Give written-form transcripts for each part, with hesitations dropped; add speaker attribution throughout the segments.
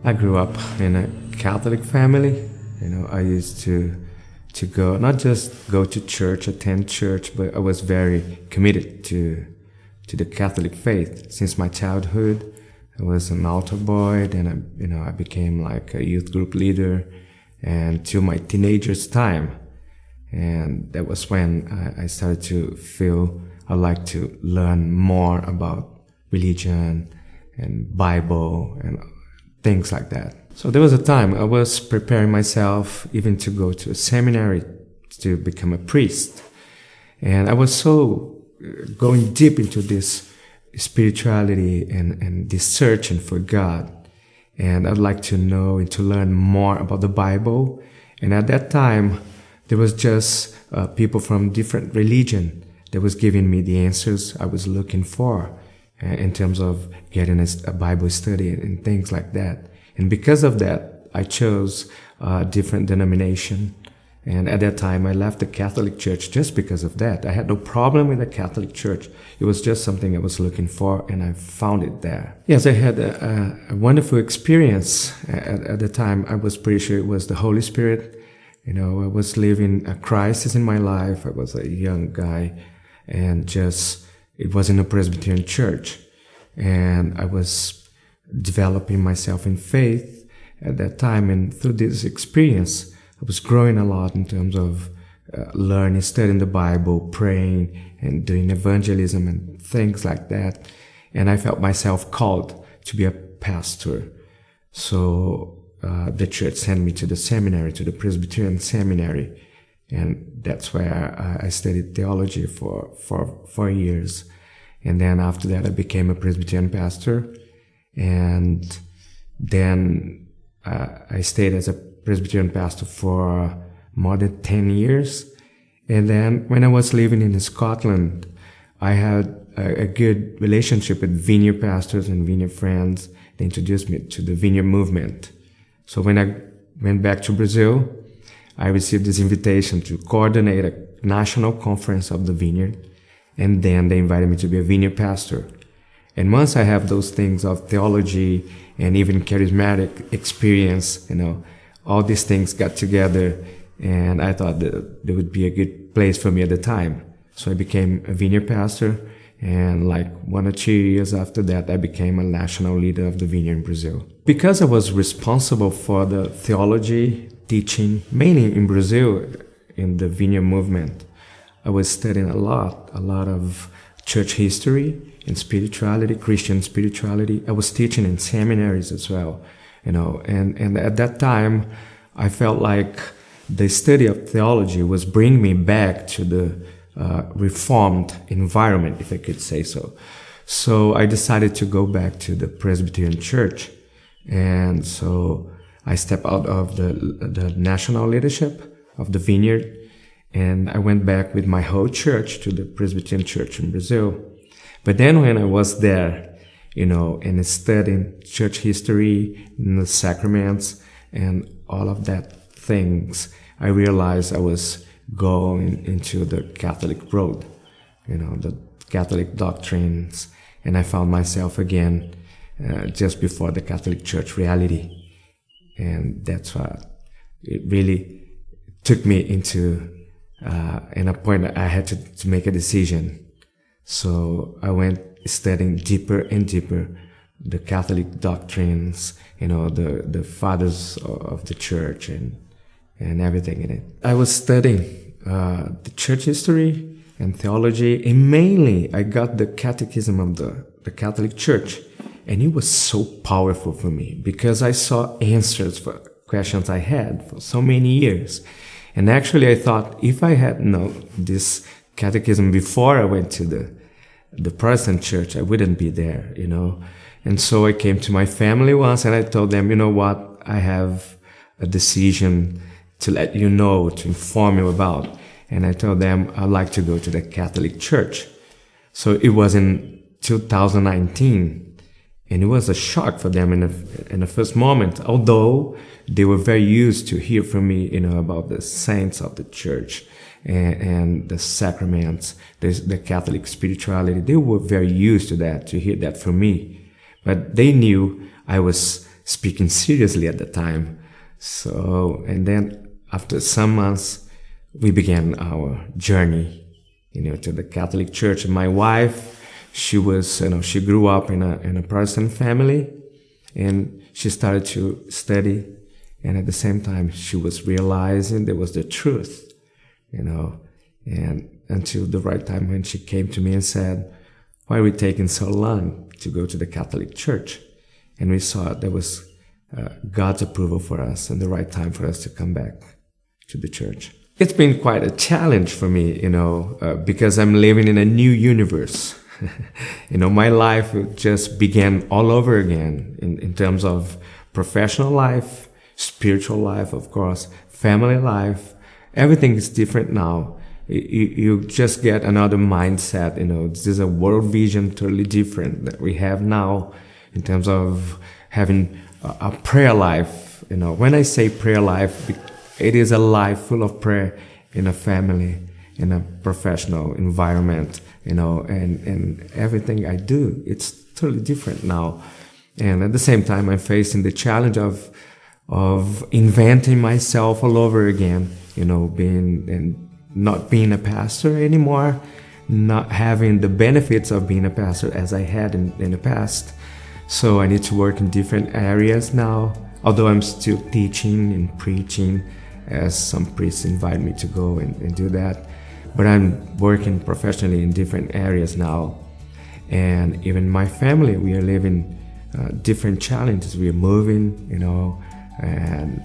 Speaker 1: I grew up in a Catholic family. I used to go, not just go to church, attend church, but I was very committed to the Catholic faith since my childhood. I was an altar boy, then I became like a youth group leader, and till my teenager's time. And that was when I started to feel I'd like to learn more about religion and Bible and things like that. So there was a time I was preparing myself even to go to a seminary to become a priest. And I was so going deep into this spirituality and this searching for God. And I'd like to know and to learn more about the Bible. And at that time, there was just people from different religion that was giving me the answers I was looking for in terms of getting a Bible study and things like that. And because of that, I chose a different denomination. And at that time, I left the Catholic Church just because of that. I had no problem with the Catholic Church. It was just something I was looking for, and I found it there. Yes, I had a wonderful experience. At the time, I was pretty sure it was the Holy Spirit. I was living a crisis in my life. I was a young guy, and it was in a Presbyterian church. And I was developing myself in faith at that time. And through this experience, I was growing a lot in terms of learning, studying the Bible, praying, and doing evangelism and things like that. And I felt myself called to be a pastor. So the church sent me to the seminary, to the Presbyterian seminary. And that's where I studied theology for 4 years. And then after that, I became a Presbyterian pastor. And then I stayed as a Presbyterian pastor for more than 10 years. And then when I was living in Scotland, I had a good relationship with Vineyard pastors and Vineyard friends. They introduced me to the Vineyard movement. So when I went back to Brazil, I received this invitation to coordinate a national conference of the Vineyard. And then they invited me to be a Vineyard pastor. And once I have those things of theology and even charismatic experience, all these things got together, and I thought that there would be a good place for me at the time. So I became a Vineyard pastor, and like 1 or 2 years after that, I became a national leader of the Vineyard in Brazil. Because I was responsible for the theology teaching, mainly in Brazil, in the Vineyard movement, I was studying a lot of church history and spirituality, Christian spirituality. I was teaching in seminaries as well, and at that time, I felt like the study of theology was bringing me back to the reformed environment, if I could say so. So I decided to go back to the Presbyterian Church. And so I stepped out of the national leadership of the Vineyard, and I went back with my whole church to the Presbyterian Church in Brazil. But then when I was there, and studying church history, the sacraments, and all of that things, I realized I was going into the Catholic road, the Catholic doctrines, and I found myself again just before the Catholic Church reality. And that's what it really took me into in a point that I had to make a decision. So I went studying deeper and deeper the Catholic doctrines, the fathers of the church and everything in it. I was studying the church history and theology, and mainly I got the Catechism of the Catholic Church, and it was so powerful for me because I saw answers for questions I had for so many years. And actually I thought if I had known this catechism before I went to the Protestant church, I wouldn't be there, And so I came to my family once and I told them, you know what, I have a decision to let you know, to inform you about. And I told them I'd like to go to the Catholic Church. So it was in 2019. And it was a shock for them in the first moment, although they were very used to hear from me, about the saints of the church and the sacraments, the Catholic spirituality. They were very used to that, to hear that from me. But they knew I was speaking seriously at the time. So, and then after some months, we began our journey, to the Catholic Church. And my wife, she was, she grew up in a Protestant family, and she started to study. And at the same time, she was realizing there was the truth, and until the right time when she came to me and said, "Why are we taking so long to go to the Catholic Church?" And we saw there was God's approval for us and the right time for us to come back to the church. It's been quite a challenge for me, because I'm living in a new universe. My life just began all over again in terms of professional life, spiritual life, of course, family life. Everything is different now. You just get another mindset, this is a world vision totally different that we have now in terms of having a prayer life. When I say prayer life, it is a life full of prayer in a family, in a professional environment, and everything I do, it's totally different now. And at the same time, I'm facing the challenge of inventing myself all over again, being and not being a pastor anymore, not having the benefits of being a pastor as I had in the past. So I need to work in different areas now, although I'm still teaching and preaching as some priests invite me to go and do that. But I'm working professionally in different areas now. And even my family, we are living different challenges. We are moving, and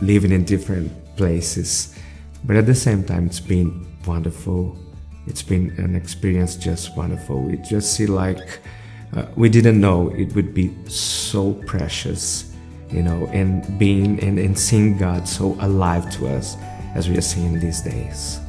Speaker 1: living in different places. But at the same time, it's been wonderful. It's been an experience just wonderful. We just see like we didn't know it would be so precious, and being and seeing God so alive to us as we are seeing these days.